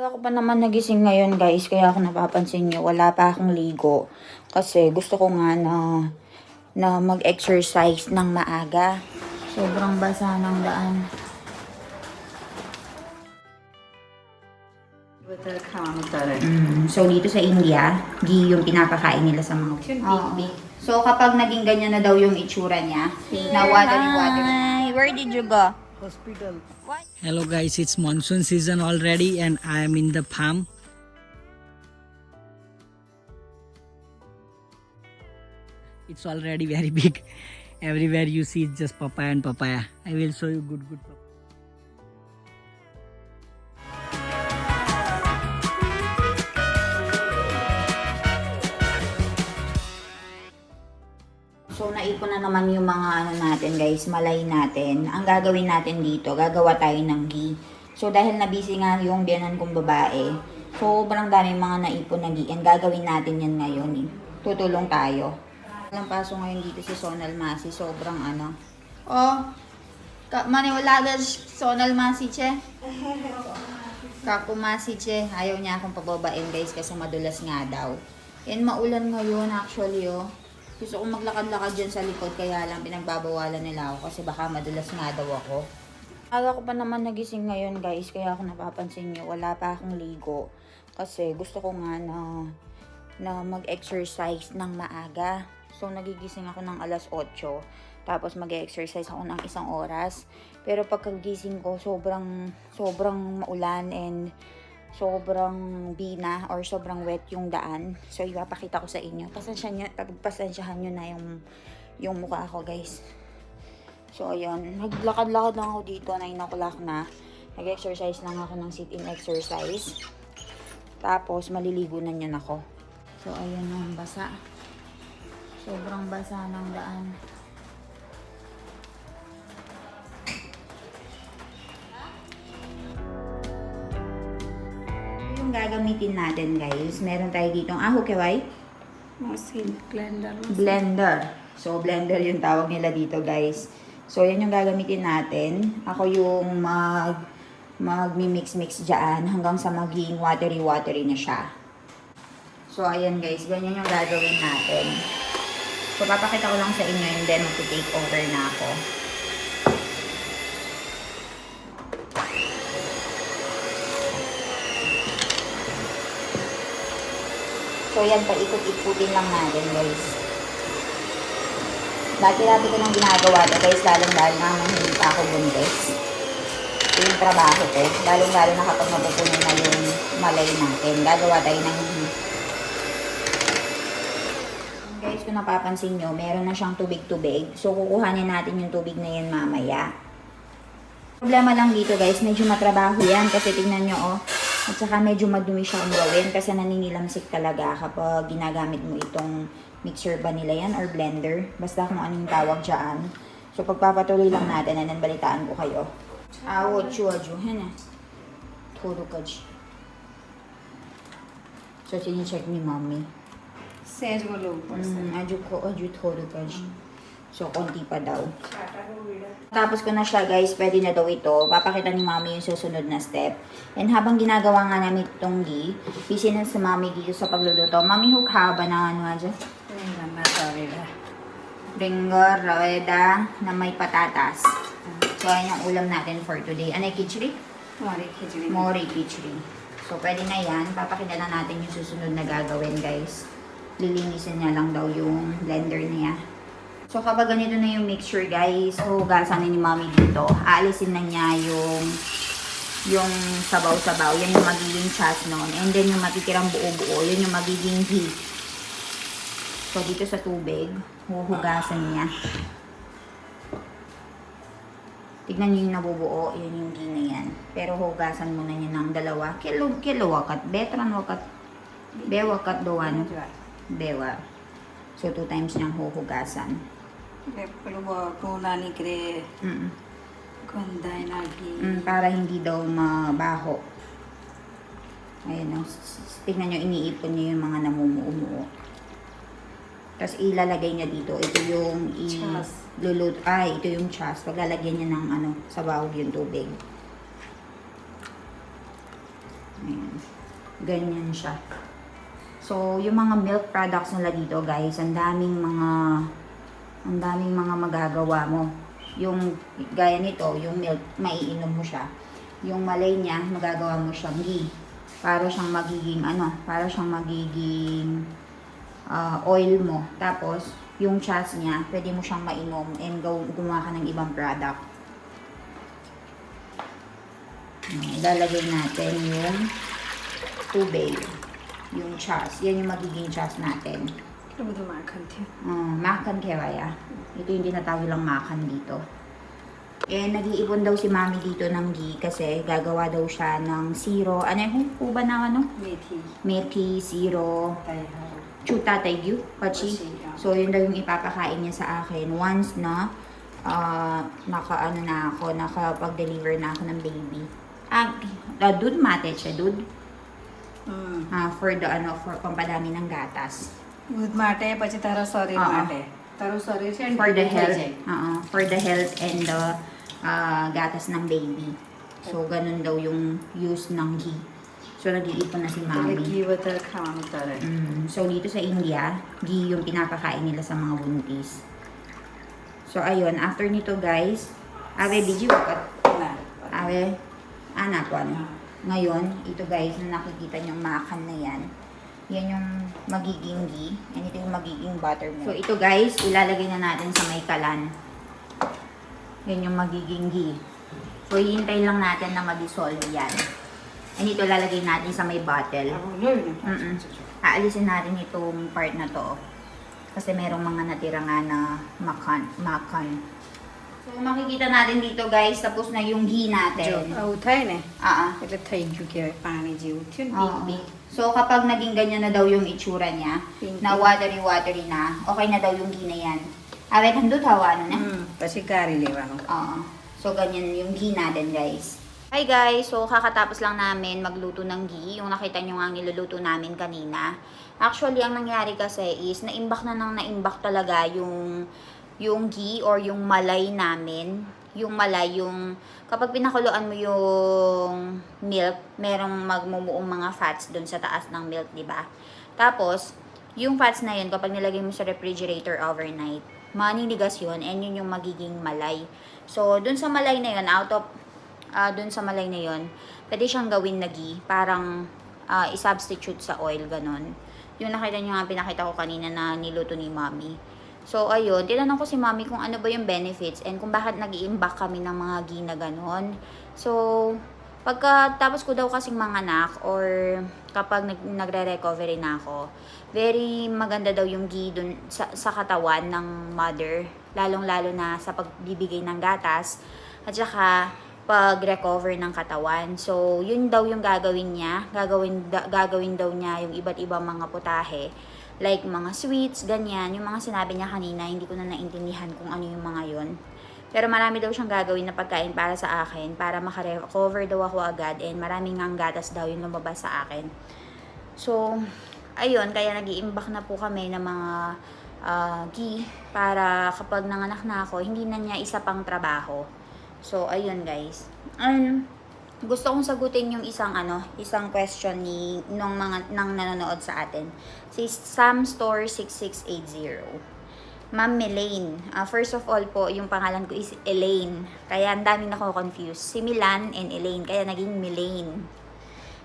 Aga ko pa naman nagising ngayon guys, kaya ako napapansin nyo, wala pa akong ligo. Kasi gusto ko nga na mag-exercise ng maaga. Sobrang basa ng daan. So dito sa India, ghee yung pinapakain nila sa mga Oo. So kapag naging ganyan na daw yung itsura niya, na watery. Where did you go? Hospital. What? Hello guys, it's monsoon season already and I am in the farm. It's already very big. Everywhere you see it's just papaya and papaya. I will show you good papaya. So, naipon na naman yung mga ano natin guys, malay natin. Ang gagawin natin dito, gagawa tayo ng ghee. So, dahil na-busy nga yung biyanan kong babae, sobrang dami mga naipon na ghee. And gagawin natin yan ngayon eh. Tutulong tayo. Walang paso ngayon dito si Sonal Masi, sobrang ano. Oh, maniwala ka Sonal Masi, che? Kaku Masi, che. Ayaw niya akong pababain guys kasi madulas nga daw. And maulan ngayon actually oh. Gusto kong maglakad-lakad dyan sa likod, kaya lang pinagbabawalan nila ako kasi baka madulas nga daw ako. Aga ko pa naman nagising ngayon guys, kaya ako napapansin nyo, wala pa akong ligo. Kasi gusto ko nga na mag-exercise ng maaga. So nagigising ako ng alas 8, tapos mag-exercise ako ng 1 oras. Pero pagkagising ko, sobrang maulan and sobrang bina or sobrang wet yung daan. So, ipapakita ko sa inyo. Pasensyahan nyo na yung mukha ko, guys. So, ayun. Naglakad-lakad lang ako dito. 9 o'clock na. Nag-exercise lang ako ng sit-in exercise. Tapos, maliligo na yan ako. So, ayun ang basa. Sobrang basa ng daan. Gagamitin natin guys, meron tayo dito ang keway blender. So blender yung tawag nila dito guys. So yan yung gagamitin natin. Ako yung magmi-mix dyan hanggang sa maging watery na siya. So ayan guys, ganyan yung gagawin natin. So papakita ko lang sa inyo and then mag-take over na ako. So, yan, paikot-ikutin lang natin, guys. Dati-dati ko nang ginagawa ito, guys, lalong-lalo na hindi pa ako buntis. Ito yung trabaho ko. Lalong-lalo na kapag mapupunin na yung malay natin. Gagawa tayo ng guys, kung napapansin nyo, meron na siyang tubig-tubig. So, kukuhanin natin yung tubig na yan mamaya. Problema lang dito, guys, medyo matrabaho yan kasi tingnan nyo, oh. At saka medyo madumi siyang gawin kasi naninilamsik talaga kapag ginagamit mo itong mixer ba nila yan or blender. Basta kung anong tawag dyan. So pagpapatuloy lang natin and then balitaan ko kayo. Awo, chuaju, hena. Toro kaj. So sinicheck ni mommy. सहज बोलो ऊपर से Aju toro kaj. So konti pa daw. Tapos ko na siya guys, pwede na daw ito. Papakita ni mami yung susunod na step. And habang ginagawa nga namin itong ghee, busy na si mami dito sa pagluluto. Mami, hukha ba na ano dyan? Ringer, raweda, na may patatas. So, ayan yung ulam natin for today. Ano yung khichdi? Mori khichdi. So, pwede na yan. Papakita na natin yung susunod na gagawin guys. Lilinisin niya lang daw yung blender niya. So, kapag ganito na yung mixture, guys, hugasan ni mami dito. Aalisin na niya yung sabaw-sabaw. Yan yung magiging chas nun. And then, yung matitirang buo-buo, yun yung magiging ghee. So, dito sa tubig, huhugasan niya. Tignan niyo yung nabubuo, yun yung ghee na yan. Pero, hugasan muna niya ng 2 kilo wakat. Betran wakat. Bewakat doan. Bewa. So, 2 times niyang huhugasan. Para hindi daw mabaho. Ayun, tignan nyo, iniipon niyo yung mga namumuo-muo. Tapos ilalagay niya dito. Ito yung ito yung chas. Paglalagyan niya ng sabaw yung tubig. Ayan. Ganyan siya. So, yung mga milk products nila dito, guys, ang daming mga magagawa mo. Yung gaya nito, yung milk, maiinom mo siya. Yung malay niya, magagawa mo siyang ghee. Para siyang magiging oil mo. Tapos, yung chas niya, pwede mo siyang mainom and gumawa ka ng ibang product. Ilalagay natin yung tubig. Yung chas. Yan yung magiging chas natin. 그러고도 마칸티. Makan kaya. Ito yung tinatawag lang makan dito. Eh, nag-iipon daw si mami dito ng ghee kasi gagawa daw siya ng zero. Ano yung kuba na ano? 메티. Methi, zero, 다이하. chuta taigyu, pachi. Pachi, So, yun daw yung ipapakain niya sa akin once na nakapag-deliver na ako ng baby. Dud mate siya, dud. For pampadami ng gatas. दूध માટે પછી તારા શરીર માટે તારું શરીર છે ને For the ઢીલું થઈ health, જાય. for the health and the gatas ng baby. So, ganun daw yung use ng ghee. So, nag-iipon na si એટલે mami. ઘી વધારે ખાવાનું તારે. So, dito sa India, ghee yung pinapakain nila sa mga buntis. So, ayun. After nito, guys, awe, biji wakat. ના. Awe, anakwan. Ngayon, ito guys, na nakikita niyong makan na yan. Yan yung magiging ghee. And ito yung magiging buttermilk. So, ito guys, ilalagay na natin sa may kalan. Yan yung magiging ghee. So, hihintay lang natin na mag-dissolve yan. And ito lalagay natin sa may bottle. આવું લોહી ને Aalisin natin itong part na to. Kasi merong mga natira nga na makan. So, makikita natin dito guys, tapos na yung ghee જો natin. આવું થાય ને Ah, એટલે થઈ ગયું કહેવાય પાણી જેવું થયું ને Oo. So, kapag naging ganyan na daw yung itsura niya, Pink. na watery na, okay na daw yung ghee na yan. Awet, handot hawa, ano na? પછી ગાળી લેવાનું. Oo. So, ganyan yung ghee natin, guys. Hi guys! So, kakatapos lang namin magluto ng ghee. Yung nakita nyo nga niluluto namin kanina. Actually, ang nangyari kasi is, naimbak talaga yung ghee or yung malay namin. Yung malay, kapag pinakuluan mo yung milk, merong magmumuong mga fats dun sa taas ng milk, di ba? Tapos, yung fats na yun, kapag nilagay mo sa refrigerator overnight, maninigas yun, and yun yung magiging malay. So, dun sa malay na yun, pwede siyang gawin na ghee, parang i-substitute sa oil, ganon. Yung nakita nyo nga, pinakita ko kanina na niluto ni Mommy. So, ayun, tinanong ko si Mommy kung ano ba yung benefits and kung bakit nag-i-imbak kami ng mga ghee na ganon. So, pagkatapos ko daw kasing manganak or kapag nagre-recovery na ako, very maganda daw yung ghee dun sa katawan ng mother, lalong-lalo na sa pagbibigay ng gatas at saka pag-recover ng katawan. So, yun daw yung gagawin niya. Gagawin daw niya yung iba't ibang mga putahe. Like mga sweets, ganyan. Yung mga sinabi niya kanina, hindi ko na naintindihan kung ano yung mga yun. Pero marami daw siyang gagawin na pagkain para sa akin, para makarecover daw ako agad, and maraming ngang gatas daw yung lumabas sa akin. So, ayun, kaya nag-iimbak na po kami ng mga ghee para kapag nanganak na ako, hindi na niya isa pang trabaho. So, ayun guys. Gusto kong sagutin yung isang question nung nanonood sa atin. Si Sam Store 6680. Ma'am Elaine. First of all po, yung pangalan ko is Elaine. Kaya ang daming nako-confuse. Si Milan and Elaine. Kaya naging Milaine.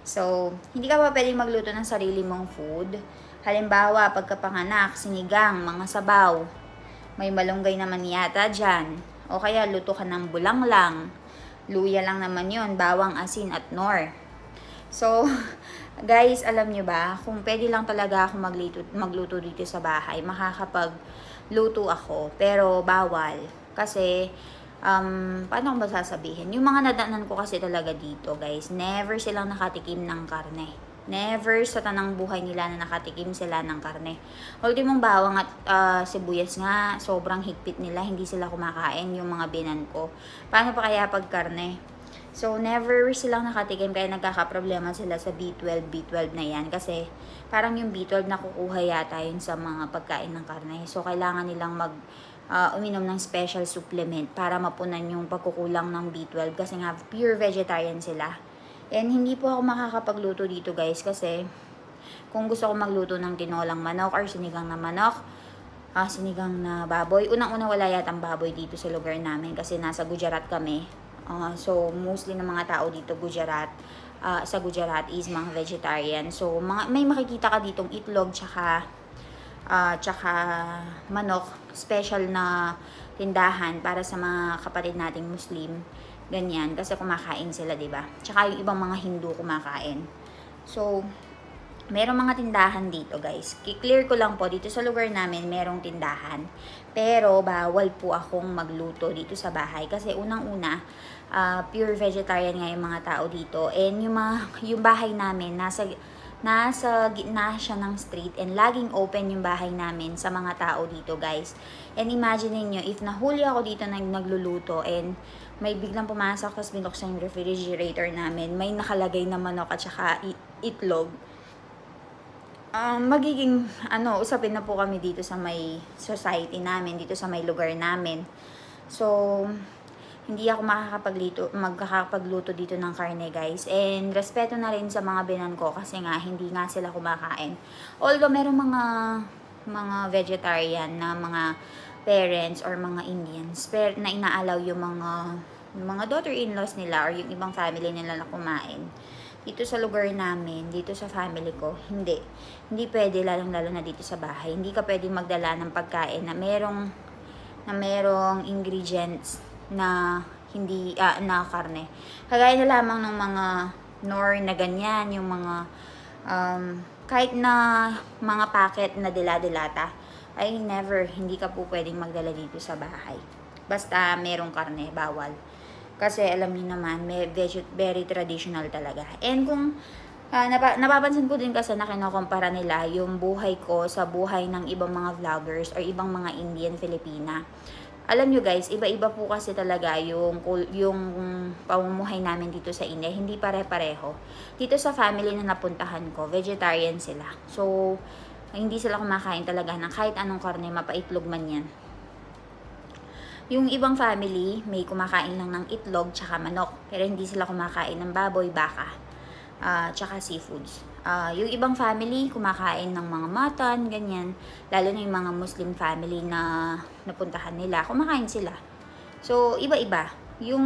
So, hindi ka pa pwedeng magluto ng sarili mong food. Halimbawa, pagkapanganak, sinigang, mga sabaw. May malunggay naman yata dyan. O kaya luto ka ng bulang lang. Luya lang naman yon, bawang, asin at nor. So, guys, alam nyo ba, kung pwede lang talaga ako magluto dito sa bahay, makakapagluto ako, pero bawal. Kasi, paano ko ba sasabihin? Yung mga nadaanan ko kasi talaga dito, guys, never silang nakatikim ng karne. Never sa tanang buhay nila na nakatikim sila ng karne. Ultimong bawang at sibuyas nga, sobrang higpit nila, hindi sila kumakain yung mga binan ko. Paano pa kaya pag karne? So, never silang nakatikim, kaya nagkakaproblema sila sa B12 na yan. Kasi, parang yung B12 nakukuha yata yun sa mga pagkain ng karne. So, kailangan nilang uminom ng special supplement para mapunan yung pagkukulang ng B12. Kasi nga, pure vegetarian sila. And hindi po ako makakapagluto dito guys kasi kung gusto ko magluto ng tinolang manok or sinigang na manok, sinigang na baboy. Unang-una wala yatang baboy dito sa lugar namin kasi nasa Gujarat kami. So mostly ng mga tao dito sa Gujarat is mga vegetarian. So may makikita ka ditong itlog tsaka manok, special na tindahan para sa mga kapatid nating Muslim. Ganyan, kasi kumakain sila, 'di ba? Tsaka yung ibang mga Hindu kumakain. So, merong mga tindahan dito, guys. I-clear ko lang po, dito sa lugar namin merong tindahan. Pero bawal po akong magluto dito sa bahay kasi unang-una, pure vegetarian nga yung mga tao dito. And yung bahay namin nasa gitna siya ng street and laging open yung bahay namin sa mga tao dito, guys. And imagine niyo if nahuli ako dito nagluluto and may biglang pumasok tapos binuksan yung refrigerator namin, may nakalagay na manok at saka itlog. Magiging usapin na po kami dito sa may society namin, dito sa may lugar namin. So, hindi ako magkakapagluto dito ng karne, guys. And respeto na rin sa mga binan ko kasi nga hindi nga sila kumakain. Although merong mga vegetarian na mga parents or mga Indians na inaalaw yung mga daughter-in-laws nila or yung ibang family nila na kumain. Dito sa lugar namin, dito sa family ko, hindi pwede, lalong-lalo na dito sa bahay. Hindi ka pwedeng magdala ng pagkain na merong ingredients na hindi na karne. Kagaya na lamang ng mga nor na ganyan, yung mga kahit na mga packet na dila-dilata, ay hindi ka po pwedeng magdala dito sa bahay. Basta merong karne, bawal. Kasi alam niyo naman, very traditional talaga. And kung napapansin ko din kasi na kinukumpara nila yung buhay ko sa buhay ng ibang mga vloggers or ibang mga Indian, Filipina. Alam nyo guys, iba-iba po kasi talaga yung pamumuhay namin dito sa India. Hindi pare-pareho. Dito sa family na napuntahan ko, vegetarian sila. So, hindi sila kumakain talaga ng kahit anong karne, mapaitlog man yan. Yung ibang family, may kumakain lang ng itlog tsaka manok. Pero hindi sila kumakain ng baboy, baka, tsaka seafoods. Yung ibang family, kumakain ng mga mutton, ganyan. Lalo na yung mga Muslim family na napuntahan nila, kumakain sila. So, iba-iba. Yung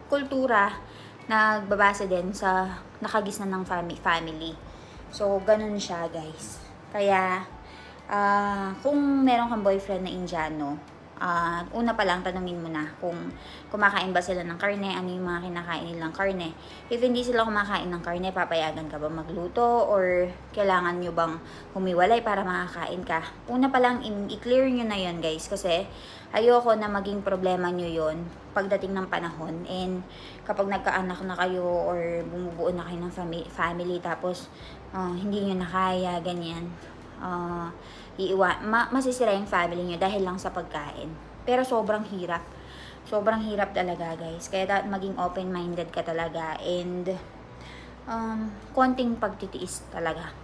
kultura, nagbabase din sa nakagisnan ng family. So, ganun siya, guys. Kaya, kung meron kang boyfriend na Indiano, una pa lang tanungin mo na kung kumakain ba sila ng karne, ano yung mga kinakain nilang karne. If hindi sila kumakain ng karne, papayagan ka ba magluto or kailangan nyo bang humiwalay para makakain ka? Una pa lang i-clear nyo na yun, guys, kasi ayoko na maging problema nyo yun pagdating ng panahon. And kapag nagkaanak na kayo or bumubuo na kayo ng family tapos hindi nyo na kaya, ganyan, masisira yung family nyo dahil lang sa pagkain. Pero sobrang hirap. Sobrang hirap talaga, guys. Kaya dapat maging open-minded ka talaga and konting pagtitiis talaga.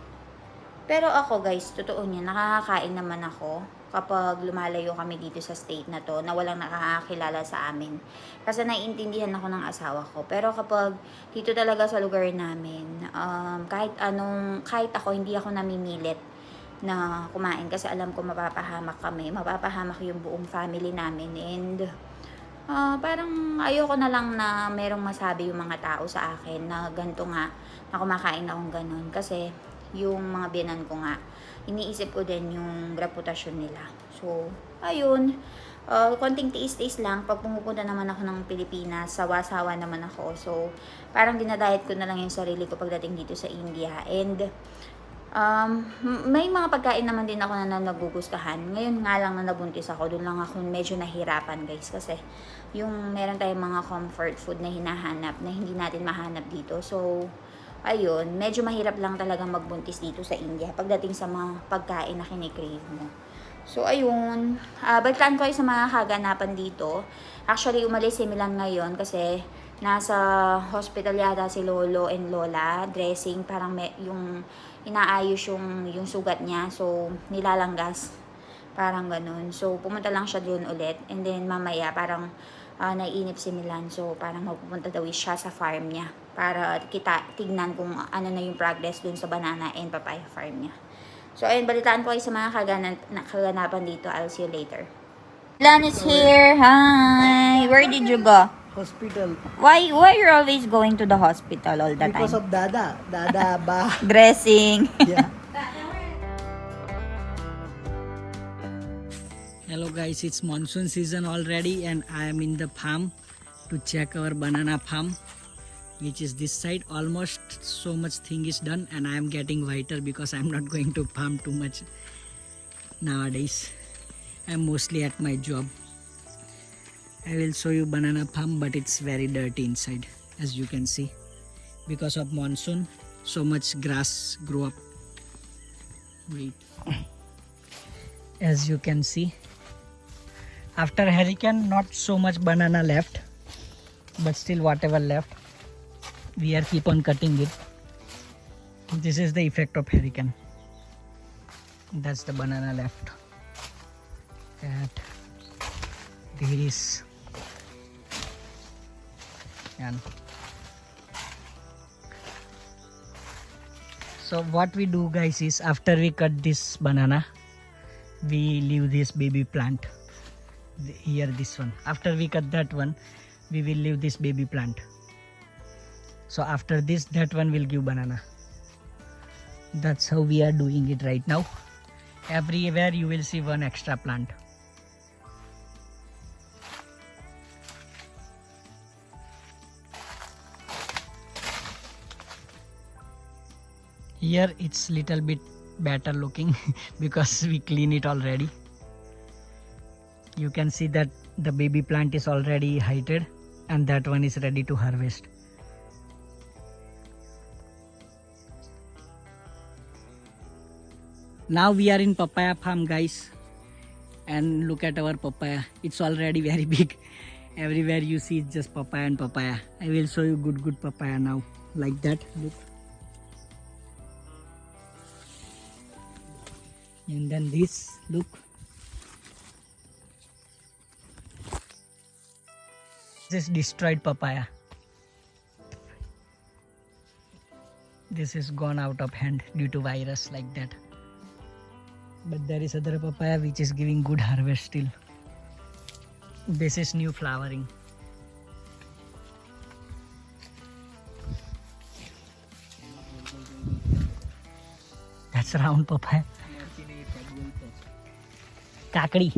Pero ako, guys, totoo niya, nakakakain naman ako kapag lumalayo kami dito sa state na to na walang nakakakilala sa amin. Kasi naiintindihan ako ng asawa ko. Pero kapag dito talaga sa lugar namin, kahit ako, hindi ako namimilit na kumain kasi alam ko mapapahamak yung buong family namin. And parang ayoko na lang na merong masabi yung mga tao sa akin na ganito nga, na kumakain akong ganun. Kasi yung mga binan ko nga, iniisip ko din yung reputasyon nila. So, ayun, konting tiis-tiis lang. Pag pumupunta naman ako ng Pilipinas, sawa-sawa naman ako. So, parang dinadayet ko na lang yung sarili ko pagdating dito sa India. And may mga pagkain naman din ako na nagugustuhan. Ngayon nga lang na nabuntis ako, doon lang ako medyo nahirapan, guys. Kasi yung meron tayong mga comfort food na hinahanap na hindi natin mahanap dito. So, ayun, medyo mahirap lang talagang magbuntis dito sa India pagdating sa mga pagkain na kinikrave mo. So, ayun, balitaan ko sa mga kaganapan dito. Actually, umalis si Milan ngayon kasi nasa hospital yata si Lolo and Lola, dressing, parang yung inaayos yung sugat niya, so nilalanggas, parang ganun. So, pumunta lang siya doon ulit, and then mamaya parang naiinip si Milan, so parang magpupunta daw siya sa farm niya. para tignan kung ano na yung progress dun sa banana and papaya farm niya. So, ayun, balitaan ko kayo sa mga kaganapan dito. I'll see you later. Lan is here. Hi. Where did you go? Hospital. Why you're always going to the hospital all the Because time? of Dada. Dada ba? Dressing. Yeah. Hello guys, it's monsoon season already and I am in the farm to check our banana farm, which is this side. Almost so much thing is done and I am getting whiter because I am not going to farm too much nowadays. I am mostly at my job. I will show you banana farm, but it's very dirty inside, as you can see. Because of monsoon, so much grass grew up. Wait. As you can see, after hurricane, not so much banana left, but still whatever left, we are keep on cutting it. This is the effect of hurricane. That's the banana left. That this and so what we do guys is, after we cut this banana, we leave this baby plant here, this one. After we cut that one, we will leave this baby plant. So after this, that one will give banana. That's how we are doing it right now. Everywhere you will see one extra plant. Here it's little bit better looking because we clean it already. You can see that the baby plant is already heighted and that one is ready to harvest. Now we are in papaya farm guys, and look at our papaya. It's already very big. Everywhere you see it's just papaya and papaya. I will show you good papaya now, like that. Look. And then this, look. This is destroyed papaya. This is gone out of hand due to virus, like that. But there is other papaya which is giving good harvest still. This is new flowering. That's round papaya. Kakadi.